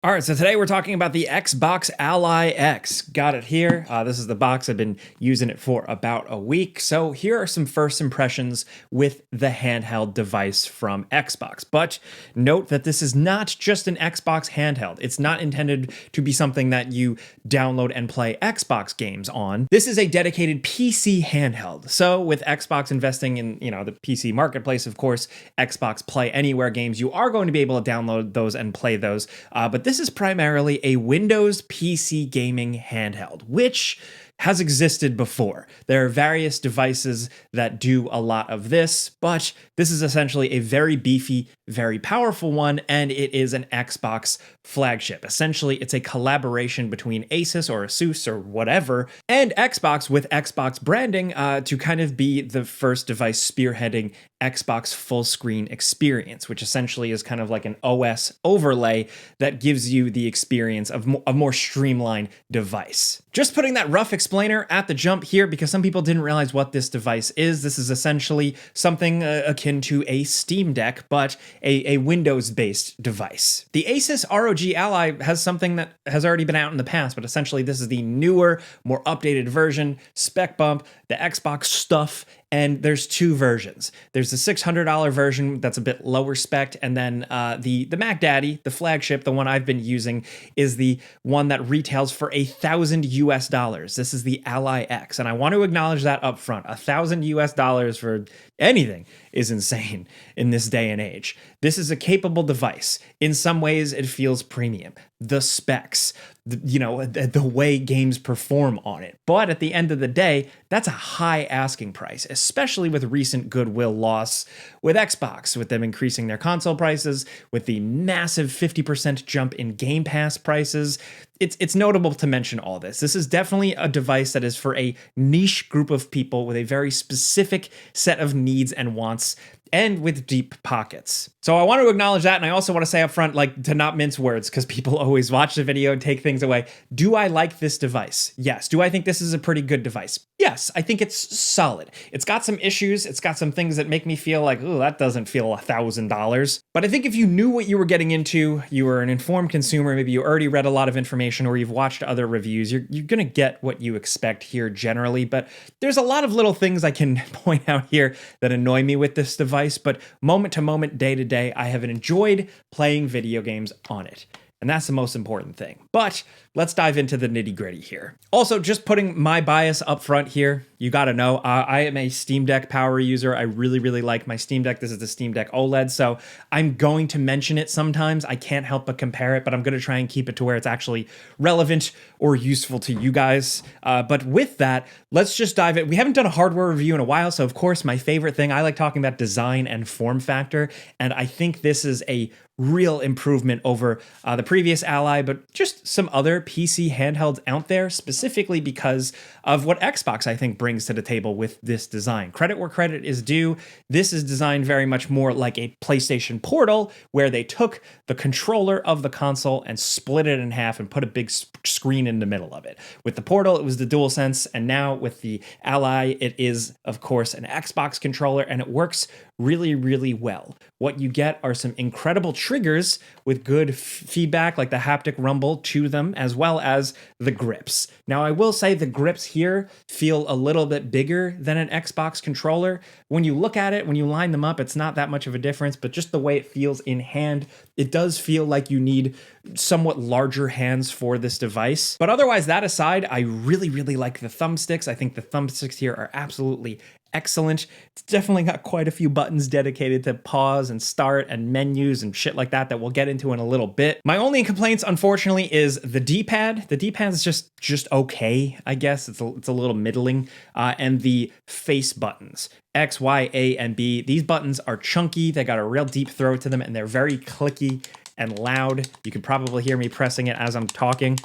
All right, so today we're talking about the Xbox Ally X. Got it here. This is the box. I've been using it for about a week. So here are some first impressions with the handheld device from Xbox. But note that this is not just an Xbox handheld. It's not intended to be something that you download and play Xbox games on. This is a dedicated PC handheld. So with Xbox investing in, the PC marketplace, of course, Xbox Play Anywhere games, you are going to be able to download those and play those. But this is primarily a Windows PC gaming handheld, which has existed before. There are various devices that do a lot of this, but this is essentially a very beefy, very powerful one, and it is an Xbox flagship. Essentially, it's a collaboration between Asus or Asus or whatever, and Xbox with Xbox branding to kind of be the first device spearheading Xbox full screen experience, which essentially is kind of like an OS overlay that gives you the experience of a more streamlined device. Just putting that rough explainer at the jump here because some people didn't realize what this device is. This is essentially something akin to a Steam Deck, but a Windows-based device. The Asus ROG Ally has something that has already been out in the past, but essentially this is the newer, more updated version, spec bump, the Xbox stuff, and there's two versions. There's the $600 version that's a bit lower spec, and then the Mac Daddy, the flagship, the one I've been using, is the one that retails for $1,000 US. This is the Ally X, and I want to acknowledge that up front. $1,000 US for anything is insane in this day and age. This is a capable device. In some ways, it feels premium. The specs, the way games perform on it. But at the end of the day, that's a high asking price, especially with recent goodwill loss with Xbox, with them increasing their console prices, with the massive 50% jump in Game Pass prices. It's notable to mention all this. This is definitely a device that is for a niche group of people with a very specific set of needs and wants, and with deep pockets. So I want to acknowledge that, and I also want to say up front, to not mince words, because people always watch the video and take things away. Do I like this device? Yes. Do I think this is a pretty good device? Yes, I think it's solid. It's got some issues. It's got some things that make me feel like, oh, that doesn't feel $1,000. But I think if you knew what you were getting into, you were an informed consumer, maybe you already read a lot of information or you've watched other reviews, you're going to get what you expect here generally. But there's a lot of little things I can point out here that annoy me with this device. But moment to moment, day to day, I have enjoyed playing video games on it. And that's the most important thing. But let's dive into the nitty gritty here. Also, just putting my bias up front here, you gotta know, I am a Steam Deck power user. I really, really like my Steam Deck. This is the Steam Deck OLED, so I'm going to mention it sometimes. I can't help but compare it, but I'm gonna try and keep it to where it's actually relevant or useful to you guys. But with that, let's just dive in. We haven't done a hardware review in a while, so of course, my favorite thing, I like talking about design and form factor, and I think this is a real improvement over the previous Ally, but just some other PC handhelds out there, specifically because of what Xbox, I think, brings to the table with this design. Credit where credit is due. This is designed very much more like a PlayStation Portal, where they took the controller of the console and split it in half and put a big screen in the middle of it. With the Portal, it was the DualSense, and now with the Ally, it is, of course, an Xbox controller, and it works really, really well. What you get are some incredible triggers with good feedback, like the haptic rumble to them, as well as the grips. Now, I will say the grips here feel a little bit bigger than an Xbox controller. When you look at it, when you line them up, it's not that much of a difference, but just the way it feels in hand, it does feel like you need somewhat larger hands for this device. But otherwise, that aside, I really, really like the thumbsticks. I think the thumbsticks here are absolutely excellent. It's definitely got quite a few buttons dedicated to pause and start and menus and shit like that we'll get into in a little bit. My only complaints, unfortunately, is the D-pad. The D-pad is just okay, I guess. It's a little middling. And the face buttons. X, Y, A, and B. These buttons are chunky. They got a real deep throat to them, and they're very clicky and loud. You can probably hear me pressing it as I'm talking.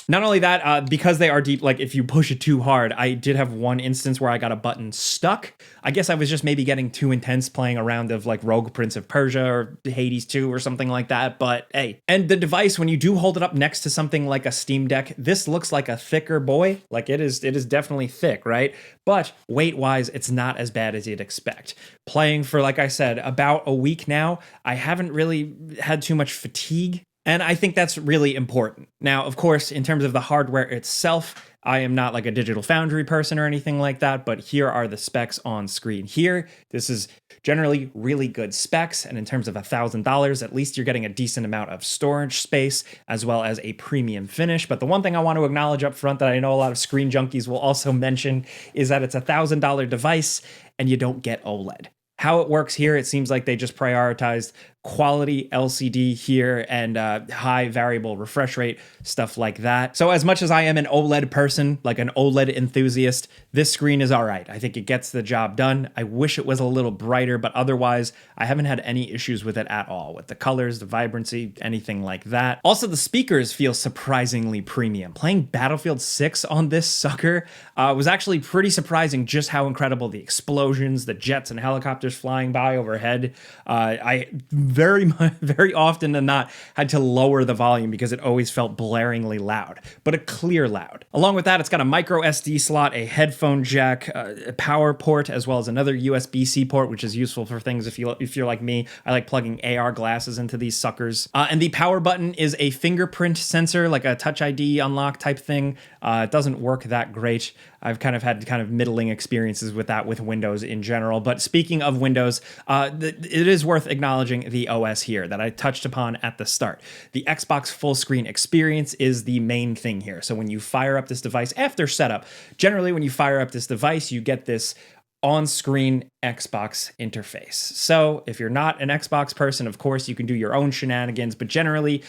Not only that, because they are deep, if you push it too hard, I did have one instance where I got a button stuck. I guess I was just maybe getting too intense playing a round of Rogue Prince of Persia or Hades 2 or something like that, but hey. And the device, when you do hold it up next to something like a Steam Deck, this looks like a thicker boy. It is definitely thick, right? But weight-wise, it's not as bad as you'd expect. Playing for, like I said, about a week now, I haven't really had too much fatigue And I think that's really important. Now, of course, in terms of the hardware itself, I am not like a Digital Foundry person or anything like that, but here are the specs on screen here. This is generally really good specs, and in terms of $1,000, at least you're getting a decent amount of storage space as well as a premium finish. But the one thing I want to acknowledge up front that I know a lot of screen junkies will also mention is that it's a $1,000 device and you don't get OLED. How it works here, it seems like they just prioritized quality LCD here and high variable refresh rate, stuff like that. So as much as I am an OLED person, like an OLED enthusiast, this screen is all right. I think it gets the job done. I wish it was a little brighter, but otherwise I haven't had any issues with it at all, with the colors, the vibrancy, anything like that. Also, the speakers feel surprisingly premium. Playing Battlefield 6 on this sucker was actually pretty surprising, just how incredible the explosions, the jets and helicopters flying by overhead. I very often than not had to lower the volume because it always felt blaringly loud, but a clear loud. Along with that, it's got a micro SD slot, a headphone jack, a power port, as well as another USB-C port, which is useful for things if you're like me. I like plugging AR glasses into these suckers. And the power button is a fingerprint sensor, like a Touch ID unlock type thing. It doesn't work that great. I've kind of had middling experiences with that with Windows in general. But speaking of Windows, it is worth acknowledging the OS here that I touched upon at the start. The Xbox full screen experience is the main thing here. So when you fire up this device after setup, generally when you fire up this device, you get this on-screen Xbox interface. So if you're not an Xbox person, of course, you can do your own shenanigans, but generally,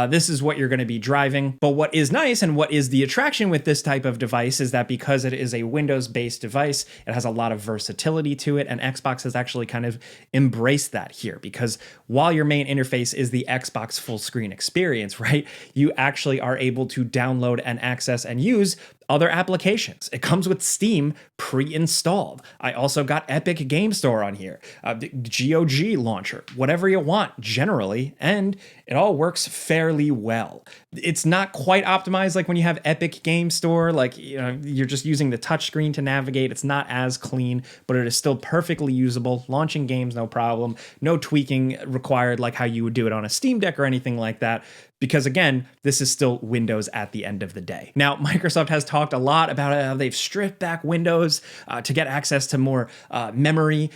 this is what you're going to be driving. But what is nice and what is the attraction with this type of device is that because it is a Windows-based device, it has a lot of versatility to it, and Xbox has actually kind of embraced that here, because while your main interface is the Xbox full screen experience, right, you actually are able to download and access and use other applications. It comes with Steam pre-installed. I also got Epic Game Store on here, the GOG launcher, whatever you want generally, and it all works fairly well. It's not quite optimized like when you have Epic Game Store, like you're just using the touchscreen to navigate. It's not as clean, but it is still perfectly usable. Launching games, no problem. No tweaking required like how you would do it on a Steam Deck or anything like that. Because again, this is still Windows at the end of the day. Now, Microsoft has talked a lot about how they've stripped back Windows to get access to more memory.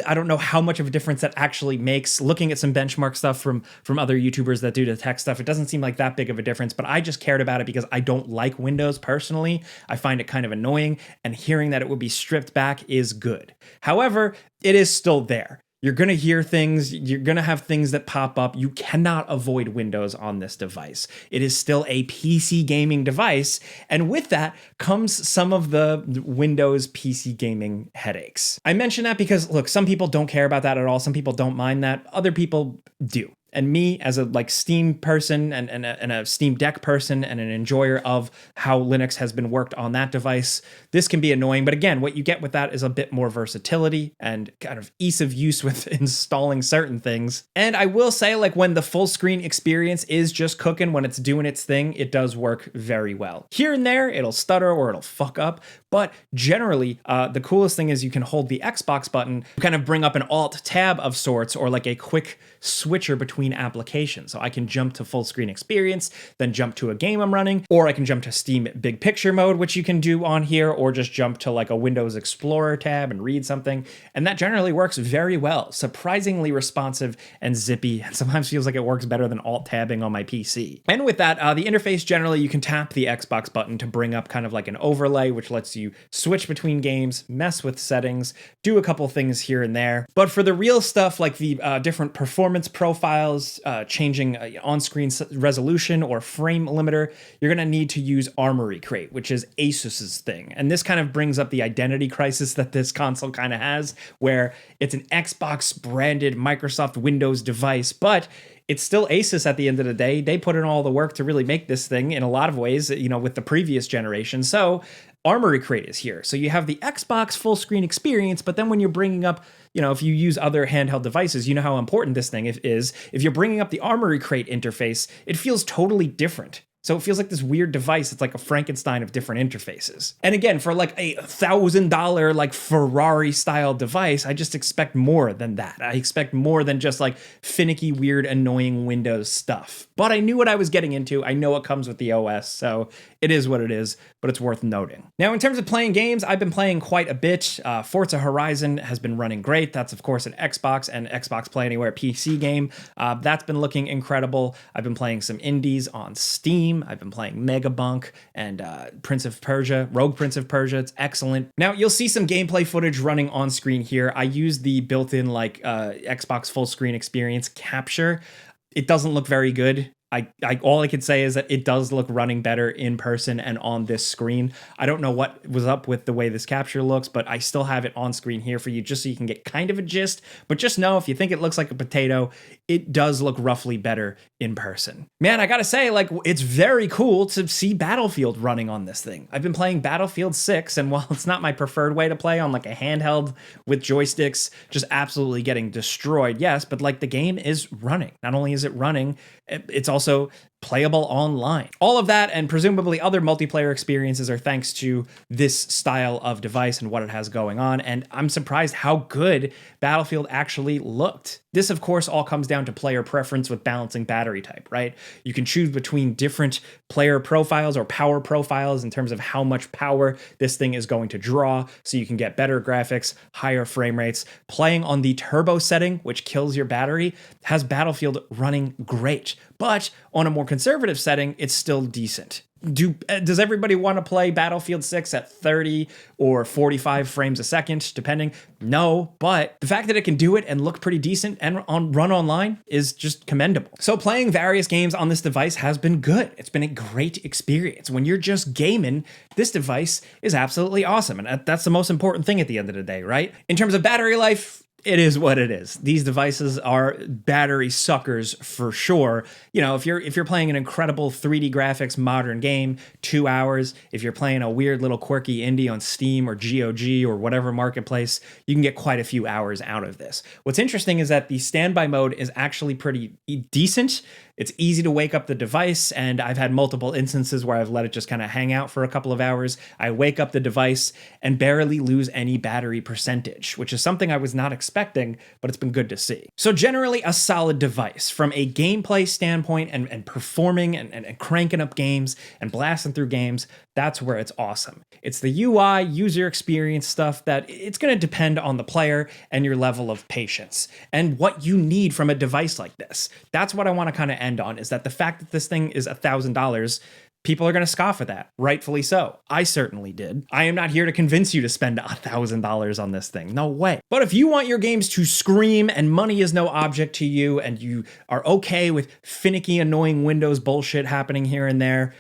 I don't know how much of a difference that actually makes. Looking at some benchmark stuff from other YouTubers that do the tech stuff, it doesn't seem like that big of a difference, but I just cared about it because I don't like Windows personally. I find it kind of annoying, and hearing that it would be stripped back is good. However, it is still there. You're going to hear things, you're going to have things that pop up. You cannot avoid Windows on this device. It is still a PC gaming device, and with that comes some of the Windows PC gaming headaches. I mention that because, look, some people don't care about that at all. Some people don't mind that. Other people do. And me, as a Steam person and a Steam Deck person and an enjoyer of how Linux has been worked on that device, this can be annoying. But again, what you get with that is a bit more versatility and kind of ease of use with installing certain things. And I will say, when the full screen experience is just cooking, when it's doing its thing, it does work very well. Here and there, it'll stutter or it'll fuck up. But generally, the coolest thing is you can hold the Xbox button, kind of bring up an Alt tab of sorts, or like a quick switcher between applications. So I can jump to full screen experience, then jump to a game I'm running, or I can jump to Steam big picture mode, which you can do on here, or just jump to a Windows Explorer tab and read something. And that generally works very well, surprisingly responsive and zippy, and sometimes feels like it works better than Alt tabbing on my PC. And with that, the interface, generally you can tap the Xbox button to bring up kind of like an overlay, which lets you switch between games, mess with settings, do a couple things here and there. But for the real stuff, like the different performance profiles, changing on-screen resolution or frame limiter, you're going to need to use Armory Crate, which is Asus's thing. And this kind of brings up the identity crisis that this console kind of has, where it's an Xbox branded Microsoft Windows device, but it's still Asus at the end of the day. They put in all the work to really make this thing in a lot of ways, with the previous generation. So Armory Crate is here. So you have the Xbox full screen experience, but then when you're bringing up, if you use other handheld devices, you know how important this thing is. If you're bringing up the Armory Crate interface, it feels totally different. So it feels like this weird device. It's like a Frankenstein of different interfaces. And again, for like a $1,000 like Ferrari style device, I just expect more than that. I expect more than just like finicky, weird, annoying Windows stuff. But I knew what I was getting into. I know it comes with the OS, so it is what it is, but it's worth noting. Now, in terms of playing games, I've been playing quite a bit. Forza Horizon has been running great. That's, of course, an Xbox and Xbox Play Anywhere PC game. That's been looking incredible. I've been playing some indies on Steam. I've been playing Megabunk and Rogue Prince of Persia. It's excellent. Now, you'll see some gameplay footage running on screen here. I use the built-in Xbox full screen experience capture. It doesn't look very good. All I can say is that it does look running better in person and on this screen. I don't know what was up with the way this capture looks, but I still have it on screen here for you just so you can get kind of a gist. But just know, if you think it looks like a potato, it does look roughly better in person. Man, I gotta say, it's very cool to see Battlefield running on this thing. I've been playing Battlefield 6, and while it's not my preferred way to play on like a handheld with joysticks, just absolutely getting destroyed, yes, but the game is running. Not only is it running, it's also playable online. All of that and presumably other multiplayer experiences are thanks to this style of device and what it has going on, and I'm surprised how good Battlefield actually looked. This, of course, all comes down to player preference with balancing battery type, right? You can choose between different player profiles or power profiles in terms of how much power this thing is going to draw, so you can get better graphics, higher frame rates. Playing on the turbo setting, which kills your battery, has Battlefield running great, but on a more conservative setting, it's still decent. Does everybody want to play Battlefield 6 at 30 or 45 frames a second, depending? No, but the fact that it can do it and look pretty decent and run online is just commendable. So playing various games on this device has been good. It's been a great experience. When you're just gaming, this device is absolutely awesome. And that's the most important thing at the end of the day, right? In terms of battery life, it is what it is. These devices are battery suckers for sure. If you're playing an incredible 3D graphics modern game, 2 hours. If you're playing a weird little quirky indie on Steam or GOG or whatever marketplace, you can get quite a few hours out of this. What's interesting is that the standby mode is actually pretty decent. It's easy to wake up the device, and I've had multiple instances where I've let it just kind of hang out for a couple of hours. I wake up the device and barely lose any battery percentage, which is something I was not expecting, but it's been good to see. So generally a solid device from a gameplay standpoint and performing and cranking up games and blasting through games. That's where it's awesome. It's the UI, user experience stuff that it's going to depend on the player and your level of patience and what you need from a device like this. That's what I want to kind of end on, is that the fact that this thing is $1,000, people are going to scoff at that, rightfully so. I certainly did. I am not here to convince you to spend $1,000 on this thing. No way. But if you want your games to scream and money is no object to you, and you are okay with finicky, annoying Windows bullshit happening here and there,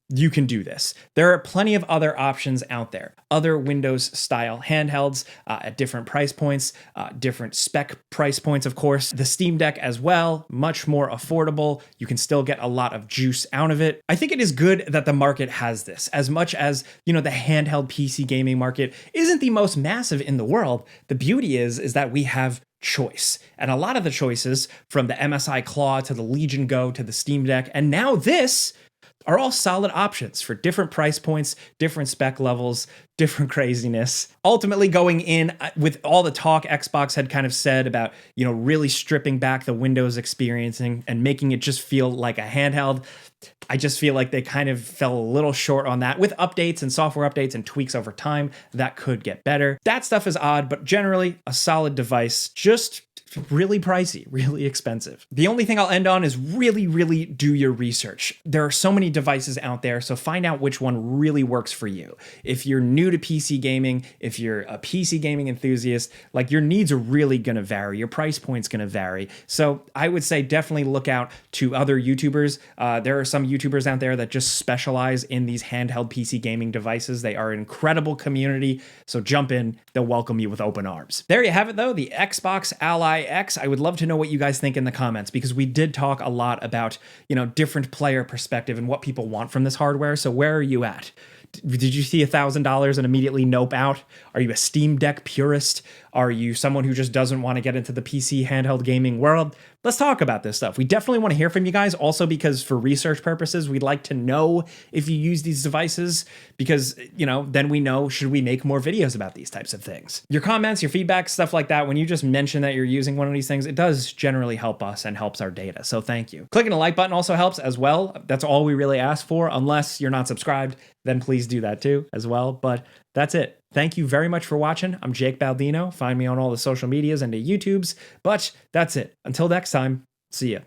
you can do this. There are plenty of other options out there. Other Windows-style handhelds at different price points, different spec price points, of course. The Steam Deck as well, much more affordable. You can still get a lot of juice out of it. I think it is good that the market has this. As much as, the handheld PC gaming market isn't the most massive in the world, the beauty is that we have choice. And a lot of the choices, from the MSI Claw to the Legion Go to the Steam Deck, and now this, are all solid options for different price points, different spec levels, different craziness. Ultimately, going in with all the talk Xbox had kind of said about, really stripping back the Windows experiencing and making it just feel like a handheld, I just feel like they kind of fell a little short on that. With updates and software updates and tweaks over time, that could get better. That stuff is odd, but generally a solid device, just really pricey, really expensive. The only thing I'll end on is really, really do your research. There are so many devices out there, so find out which one really works for you. If you're new to PC gaming, if you're a PC gaming enthusiast, your needs are really gonna vary. Your price point's gonna vary. So I would say definitely look out to other YouTubers. There are some YouTubers out there that just specialize in these handheld PC gaming devices. They are an incredible community, so jump in. They'll welcome you with open arms. There you have it though, the Xbox Ally X. I would love to know what you guys think in the comments, because we did talk a lot about, different player perspective and what people want from this hardware. So where are you at? Did you see $1,000 and immediately nope out? Are you a Steam Deck purist? Are you someone who just doesn't want to get into the PC handheld gaming world? let's talk about this stuff. We definitely want to hear from you guys, also because for research purposes, we'd like to know if you use these devices, because, then we know, should we make more videos about these types of things? Your comments, your feedback, stuff like that, when you just mention that you're using one of these things, it does generally help us and helps our data. So thank you. Clicking the like button also helps as well. That's all we really ask for. Unless you're not subscribed, then please do that too as well. But that's it. Thank you very much for watching. I'm Jake Baldino. Find me on all the social medias and the YouTubes. But that's it. Until next time, see ya.